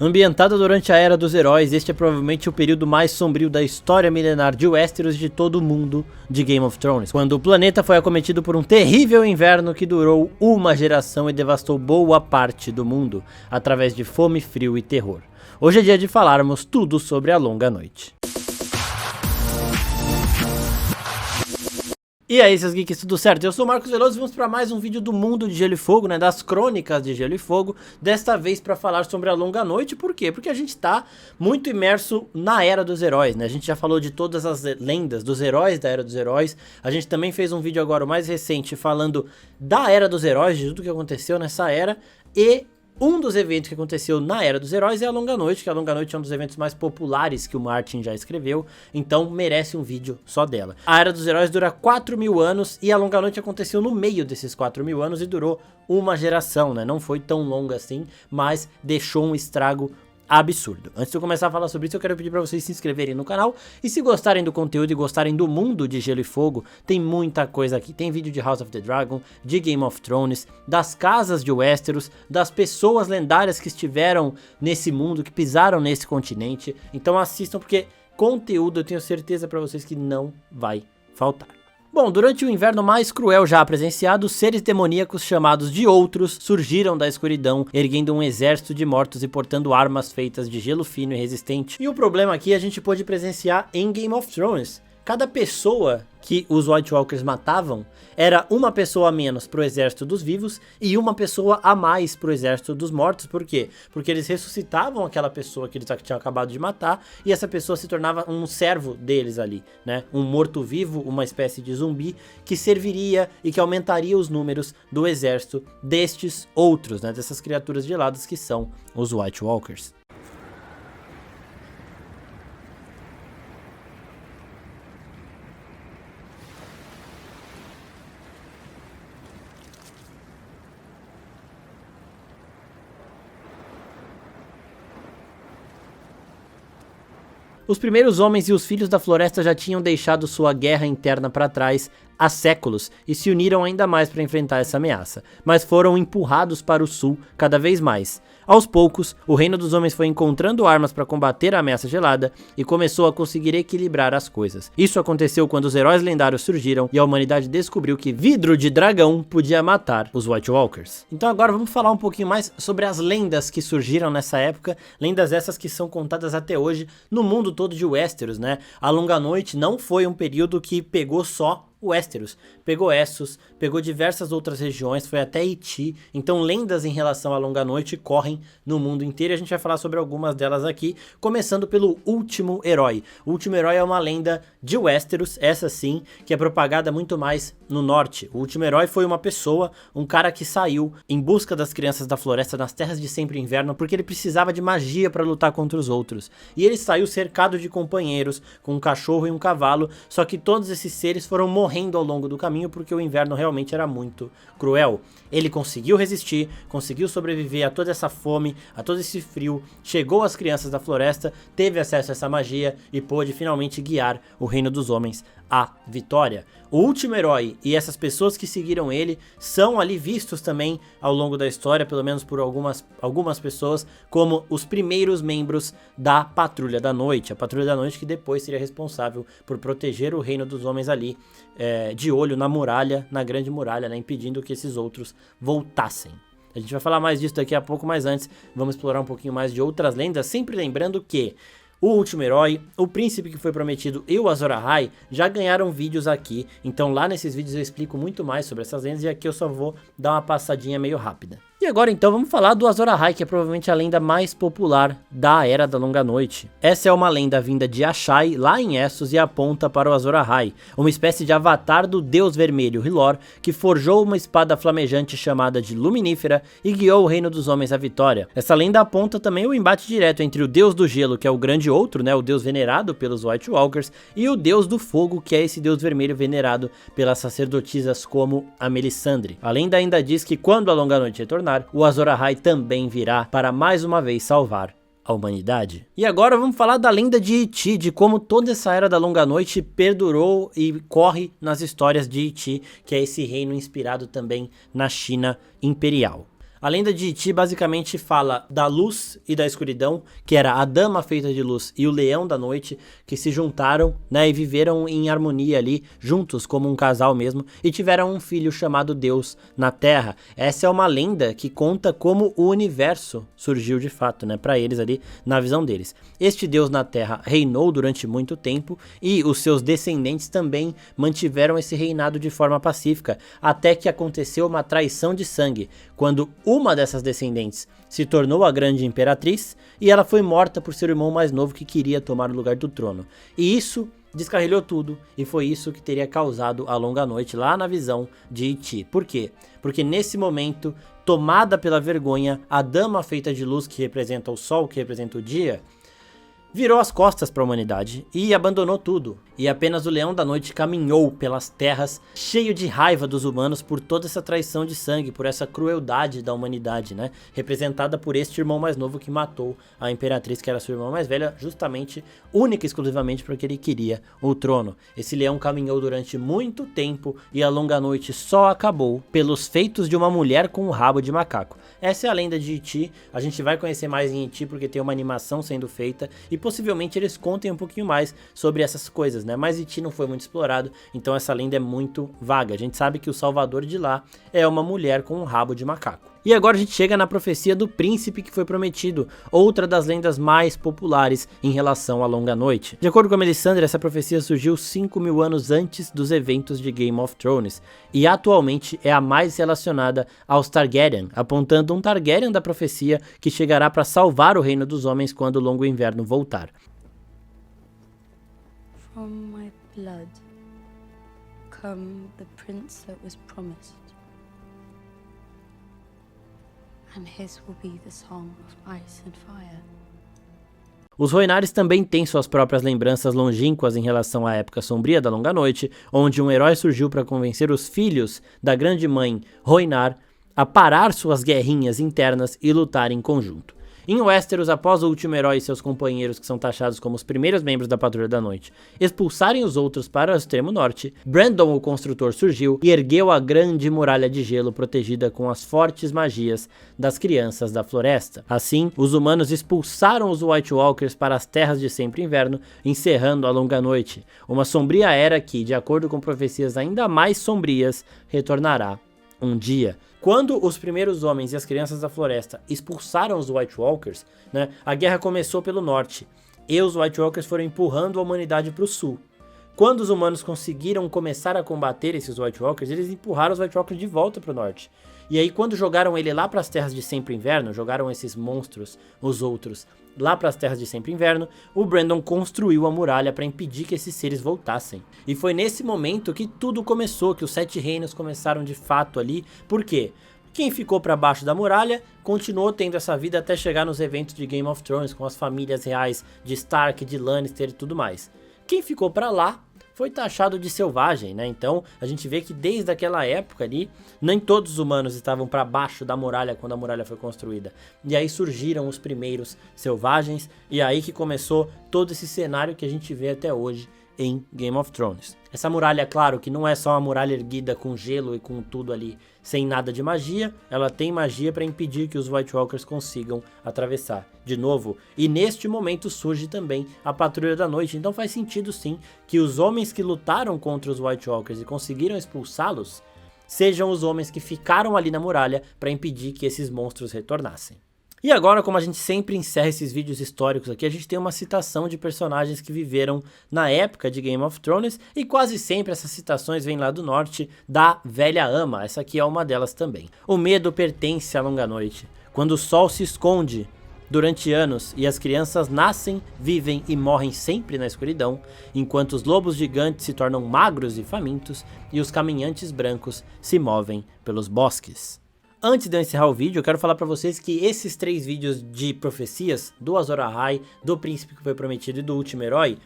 Ambientada durante a Era dos Heróis, este é provavelmente o período mais sombrio da história milenar de Westeros e de todo o mundo de Game of Thrones, quando o planeta foi acometido por um terrível inverno que durou uma geração e devastou boa parte do mundo, através de fome, frio e terror. Hoje é dia de falarmos tudo sobre a Longa Noite. E aí, seus geeks, tudo certo? Eu sou o Marcos Veloso e vamos para mais um vídeo do Mundo de Gelo e Fogo, né, das Crônicas de Gelo e Fogo, desta vez para falar sobre a Longa Noite. Por quê? Porque a gente tá muito imerso na Era dos Heróis, né, a gente já falou de todas as lendas dos heróis da Era dos Heróis, a gente também fez um vídeo agora, o mais recente, falando da Era dos Heróis, de tudo que aconteceu nessa era, e um dos eventos que aconteceu na Era dos Heróis é a Longa Noite, que a Longa Noite é um dos eventos mais populares que o Martin já escreveu, então merece um vídeo só dela. A Era dos Heróis dura 4.000 anos e a Longa Noite aconteceu no meio desses 4.000 anos e durou uma geração, né? Não foi tão longa assim, mas deixou um estrago absurdo. Antes de eu começar a falar sobre isso, eu quero pedir para vocês se inscreverem no canal, e se gostarem do conteúdo e gostarem do Mundo de Gelo e Fogo, tem muita coisa aqui, tem vídeo de House of the Dragon, de Game of Thrones, das casas de Westeros, das pessoas lendárias que estiveram nesse mundo, que pisaram nesse continente, então assistam porque conteúdo eu tenho certeza para vocês que não vai faltar. Bom, durante o inverno mais cruel já presenciado, seres demoníacos chamados de Outros surgiram da escuridão, erguendo um exército de mortos e portando armas feitas de gelo fino e resistente. E o problema aqui a gente pôde presenciar em Game of Thrones. Cada pessoa que os White Walkers matavam era uma pessoa a menos pro exército dos vivos e uma pessoa a mais pro exército dos mortos. Por quê? Porque eles ressuscitavam aquela pessoa que eles tinham acabado de matar e essa pessoa se tornava um servo deles ali, né? Um morto-vivo, uma espécie de zumbi que serviria e que aumentaria os números do exército destes outros, né? Dessas criaturas geladas que são os White Walkers. Os primeiros homens e os filhos da floresta já tinham deixado sua guerra interna para trás há séculos e se uniram ainda mais para enfrentar essa ameaça, mas foram empurrados para o sul cada vez mais. Aos poucos, o reino dos homens foi encontrando armas para combater a ameaça gelada e começou a conseguir equilibrar as coisas. Isso aconteceu quando os heróis lendários surgiram e a humanidade descobriu que vidro de dragão podia matar os White Walkers. Então agora vamos falar um pouquinho mais sobre as lendas que surgiram nessa época, lendas essas que são contadas até hoje no mundo todo de Westeros, né? A Longa Noite não foi um período que pegou só Westeros, pegou Essos, pegou diversas outras regiões, foi até Iti, então lendas em relação à Longa Noite correm no mundo inteiro e a gente vai falar sobre algumas delas aqui, começando pelo Último Herói. O Último Herói é uma lenda de Westeros, essa sim, que é propagada muito mais no norte. O Último Herói foi uma pessoa, um cara que saiu em busca das crianças da floresta nas terras de sempre inverno, porque ele precisava de magia para lutar contra os outros. E ele saiu cercado de companheiros, com um cachorro e um cavalo, só que todos esses seres foram morrendo ao longo do caminho porque o inverno realmente era muito cruel. Ele conseguiu resistir, conseguiu sobreviver a toda essa fome, a todo esse frio, chegou às crianças da floresta, teve acesso a essa magia e pôde finalmente guiar o reino dos homens à vitória. O Último Herói e essas pessoas que seguiram ele são ali vistos também ao longo da história, pelo menos por algumas pessoas, como os primeiros membros da Patrulha da Noite. A Patrulha da Noite que depois seria responsável por proteger o reino dos homens ali, de olho na muralha, na grande muralha, né, impedindo que esses outros voltassem. A gente vai falar mais disso daqui a pouco, mas antes vamos explorar um pouquinho mais de outras lendas, sempre lembrando que o Último Herói, o Príncipe que foi prometido e o Azor Ahai já ganharam vídeos aqui, então lá nesses vídeos eu explico muito mais sobre essas lendas e aqui eu só vou dar uma passadinha meio rápida. E agora então vamos falar do Azor Ahai, que é provavelmente a lenda mais popular da Era da Longa Noite. Essa é uma lenda vinda de Asshai, lá em Essos, e aponta para o Azor Ahai, uma espécie de avatar do Deus Vermelho Hilor, que forjou uma espada flamejante chamada de Luminífera e guiou o reino dos homens à vitória. Essa lenda aponta também o embate direto entre o Deus do Gelo, que é o grande outro, né, o Deus venerado pelos White Walkers, e o Deus do Fogo, que é esse Deus Vermelho venerado pelas sacerdotisas como a Melisandre. A lenda ainda diz que quando a Longa Noite retornar, o Azor Ahai também virá para mais uma vez salvar a humanidade. E agora vamos falar da lenda de Iti, de como toda essa Era da Longa Noite perdurou e corre nas histórias de Iti, que é esse reino inspirado também na China imperial. A lenda de Iti basicamente fala da luz e da escuridão, que era a dama feita de luz e o leão da noite, que se juntaram, né, e viveram em harmonia ali, juntos como um casal mesmo, e tiveram um filho chamado Deus na Terra. Essa é uma lenda que conta como o universo surgiu de fato, né, para eles ali, na visão deles. Este Deus na Terra reinou durante muito tempo e os seus descendentes também mantiveram esse reinado de forma pacífica, até que aconteceu uma traição de sangue, quando uma dessas descendentes se tornou a grande imperatriz e ela foi morta por seu irmão mais novo que queria tomar o lugar do trono. E isso descarrilhou tudo e foi isso que teria causado a longa noite lá na visão de Iti. Por quê? Porque nesse momento, tomada pela vergonha, a dama feita de luz que representa o sol, que representa o dia, virou as costas para a humanidade e abandonou tudo. E apenas o Leão da Noite caminhou pelas terras cheio de raiva dos humanos por toda essa traição de sangue, por essa crueldade da humanidade, né? Representada por este irmão mais novo que matou a imperatriz, que era sua irmã mais velha, justamente, única e exclusivamente porque ele queria o trono. Esse leão caminhou durante muito tempo e a longa noite só acabou pelos feitos de uma mulher com um rabo de macaco. Essa é a lenda de Iti, a gente vai conhecer mais em Iti porque tem uma animação sendo feita e possivelmente eles contem um pouquinho mais sobre essas coisas, né? Mas Iti não foi muito explorado, então essa lenda é muito vaga. A gente sabe que o salvador de lá é uma mulher com um rabo de macaco. E agora a gente chega na profecia do príncipe que foi prometido, outra das lendas mais populares em relação à longa noite. De acordo com a Melisandre, essa profecia surgiu 5.000 anos antes dos eventos de Game of Thrones, e atualmente é a mais relacionada aos Targaryen, apontando um Targaryen da profecia que chegará para salvar o reino dos homens quando o longo inverno voltar. From my blood come the prince that was promised. And his will be the song of ice and fire. Os Rhoynares também têm suas próprias lembranças longínquas em relação à época sombria da Longa Noite, onde um herói surgiu para convencer os filhos da grande mãe Rhoynar a parar suas guerrinhas internas e lutar em conjunto. Em Westeros, após o último herói e seus companheiros, que são taxados como os primeiros membros da Patrulha da Noite, expulsarem os outros para o extremo norte, Brandon, o Construtor, surgiu e ergueu a grande muralha de gelo protegida com as fortes magias das crianças da floresta. Assim, os humanos expulsaram os White Walkers para as terras de sempre inverno, encerrando a longa noite, uma sombria era que, de acordo com profecias ainda mais sombrias, retornará um dia. Quando os primeiros homens e as crianças da floresta expulsaram os White Walkers, né, a guerra começou pelo norte, e os White Walkers foram empurrando a humanidade para o sul. Quando os humanos conseguiram começar a combater esses White Walkers, eles empurraram os White Walkers de volta para o norte. E aí quando jogaram ele lá para as terras de sempre inverno, jogaram esses monstros, os outros, lá para as terras de sempre inverno, o Brandon construiu a muralha para impedir que esses seres voltassem. E foi nesse momento que tudo começou, que os 7 reinos começaram de fato ali. Por quê? Quem ficou para baixo da muralha continuou tendo essa vida até chegar nos eventos de Game of Thrones, com as famílias reais de Stark, de Lannister e tudo mais. Quem ficou para lá foi taxado de selvagem, né? Então a gente vê que desde aquela época ali, nem todos os humanos estavam para baixo da muralha quando a muralha foi construída. E aí surgiram os primeiros selvagens, e aí que começou todo esse cenário que a gente vê até hoje em Game of Thrones. Essa muralha, claro, que não é só uma muralha erguida com gelo e com tudo ali, sem nada de magia, ela tem magia para impedir que os White Walkers consigam atravessar de novo. E neste momento surge também a Patrulha da Noite, então faz sentido sim que os homens que lutaram contra os White Walkers e conseguiram expulsá-los, sejam os homens que ficaram ali na muralha para impedir que esses monstros retornassem. E agora, como a gente sempre encerra esses vídeos históricos aqui, a gente tem uma citação de personagens que viveram na época de Game of Thrones, e quase sempre essas citações vêm lá do norte, da Velha Ama. Essa aqui é uma delas também. O medo pertence à longa noite, quando o sol se esconde durante anos e as crianças nascem, vivem e morrem sempre na escuridão, enquanto os lobos gigantes se tornam magros e famintos e os caminhantes brancos se movem pelos bosques. Antes de eu encerrar o vídeo, eu quero falar pra vocês que esses 3 vídeos de profecias, do Azor Ahai, do Príncipe que foi prometido e do Último Herói,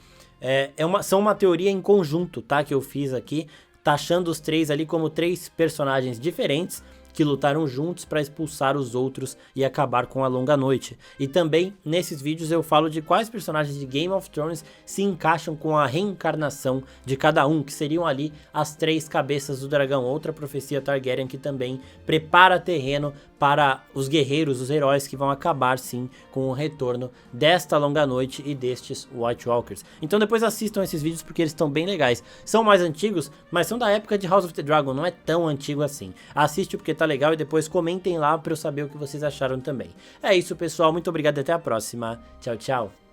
são uma teoria em conjunto, tá? Que eu fiz aqui, taxando os 3 ali como 3 personagens diferentes, que lutaram juntos para expulsar os outros e acabar com a Longa Noite. E também nesses vídeos eu falo de quais personagens de Game of Thrones se encaixam com a reencarnação de cada um, que seriam ali as 3 cabeças do dragão, outra profecia Targaryen que também prepara terreno para os guerreiros, os heróis que vão acabar sim com o retorno desta Longa Noite e destes White Walkers. Então depois assistam esses vídeos porque eles estão bem legais. São mais antigos, mas são da época de House of the Dragon, não é tão antigo assim. Assiste porque tá legal e depois comentem lá para eu saber o que vocês acharam também. É isso pessoal, muito obrigado e até a próxima. Tchau, tchau.